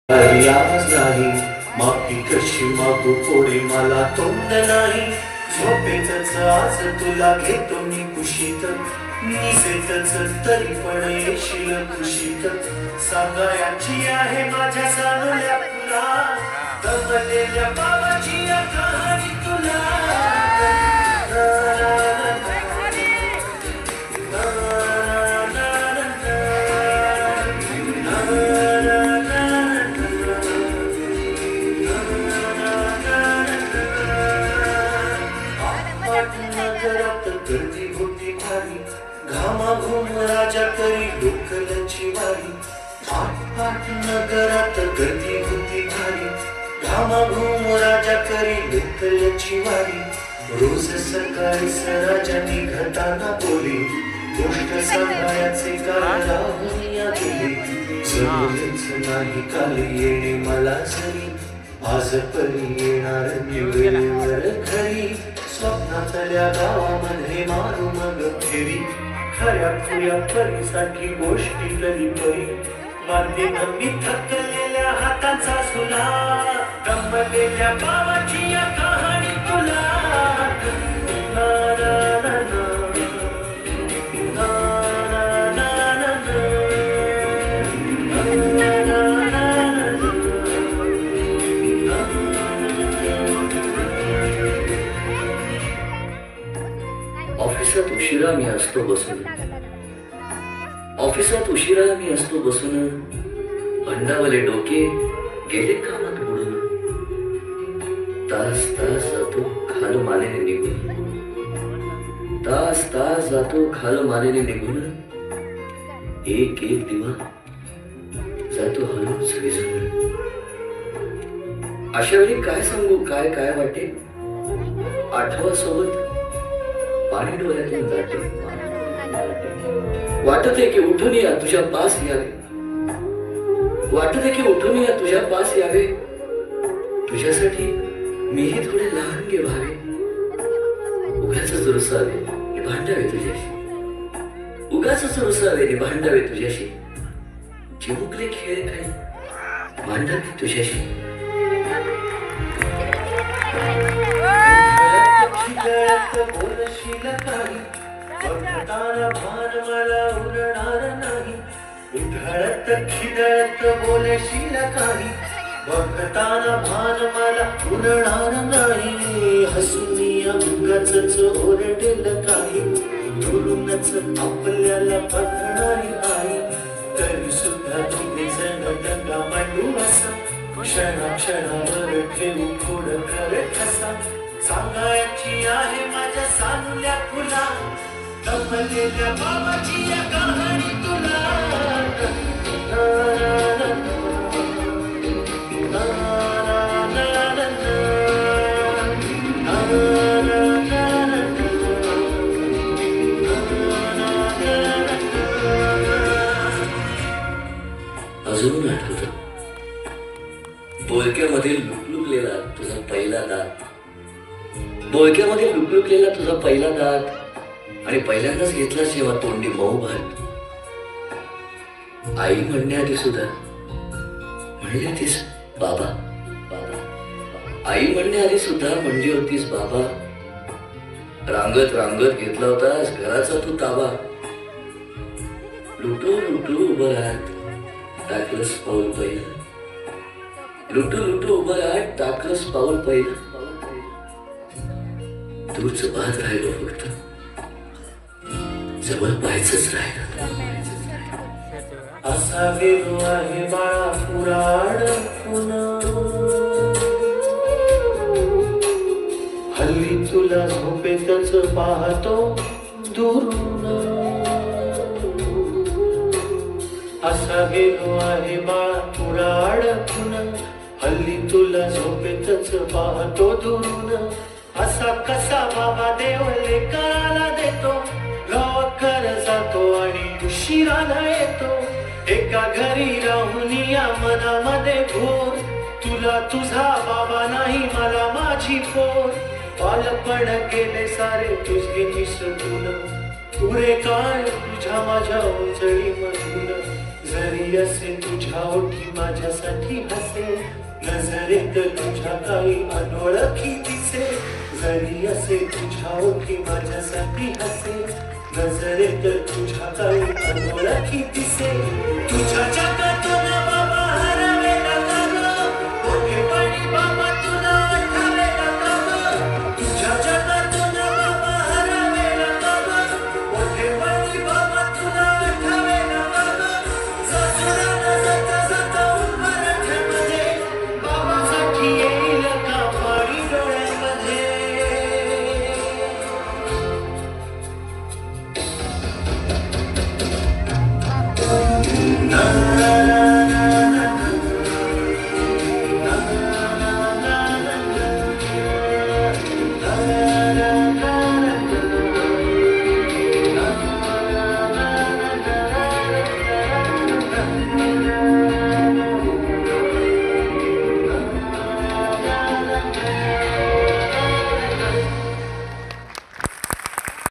आज नाही माफी कशी मागू कोणी मला तोंड नाही झोपेतच आज तुला घेतो मी कुशीत निसेतच तरी पण येशील कुशीत सांगायची आहे माझ्या सानुल्या तुला दमलेल्या बाबाची कहाणी तुला गर्दी होती भारी घामाघूम राजा करी लोकलची वारी आठ नगरात गर्दी होती भारी घामाघूम राजा करी लोकलची वारी रोज सकाळी राजा निघताना बोले गोष्ट सांगायचे कारण राहुनिया गेले जमलेच नाही काल येणे मला जरी आज परी येणार वेळेवर घरी स्वप्नातल्या गावामध्ये मारू मग फेरी खऱ्या खुऱ्या परीसाठी गोष्टी कधी परी वाद्य मी थकलेल्या हाताचा सुला गमलेल्या बाबाची या कहाणी तुला ऑफिसात उशिरा मी असतो बसून ऑफिसात उशिरा मी असतो बसून भंडावले डोके गेले कामात बुडून तास तास जातो खाल मानेने निघून तास तास जातो खाल मानेने निघून एक एक दिवा जातो हळूच विझून अशा वेळी काय सांगू काय काय वाटे आठवा सोबत पाणी डोळ्यातून जाते वाटते की उठून या तुझ्या पास यावे वाटते की उठून या तुझ्या पास यावे तुझ्यासाठी मीही थोडे लहान गे व्हावे उगाच रुसावे नि भांडावे तुझ्याशी उगाच रुसावे नि भांडावे तुझ्याशी चिमुकले खेळ काही भांडावे तुझ्याशी बोलशील काही बघताना भान मला उरणार नाही उधळत खिदळत बोलशील काही बघताना भान मला उरणार नाही हसून उगाच ओरडेल काही दुरूनच आपल्याला बघणारी आई तरी सुद्धा तुम्ही जण दंगा मांडू असा क्षणाक्षणावर ठेवू खोड करत असा सांगायची आहे माझ्या सानुल्या तुला दमलेल्या बाबाची या कहाणी तुला अजून आठवत बोलक्यामध्ये लुकलुकलेला तुझा पहिला दात बोलक्यामध्ये लुकलुकलेला तुझा पहिला दात आणि पहिल्यांदाच घेतला जेव्हा तोंडी मऊ भात आई म्हणण्याआधी सुद्धा म्हणली होतीस बाबा बाबा आई म्हणण्याआधी सुद्धा म्हणजे होतीस बाबा रांगत रांगत घेतला होतास घराचा तू ताबा लुटू लुटू उभं राहत टाकलंस पाऊल पहिलं लुटू लुटू उभं राहत टाकलंस पाऊल पहिलं दूरच पाहत राहिलो फक्त जवळ पाहायचंच राहिलं असा गेलो आहे बाळा पुराण हल्ली तुला झोपेतच पाहतो दुरून असा गेलो आहे बाळा पुराण हल्ली तुला झोपेतच पाहतो दुरून असा कसा बाबा देवले कराला देतो लवकर जातो आणि उशिराला येतो एका घरी राहून या मनामध्ये घोर तुला तुझा बाबा नाही मला माझी पोर बालपण गेले सारे तुझे निसटून पुरे काय तुझ्या माझ्या उंचळी मधून जरी असे तुझ्या ओठी माझ्यासाठी हसे, नजरेत तुझ्या काही अनोळखी दिसे. जरी असे तुझ्या ओठी माझ्यासाठी हसे, नजरेत तुझ्या काही अनोळखी दिसे. तुझ्या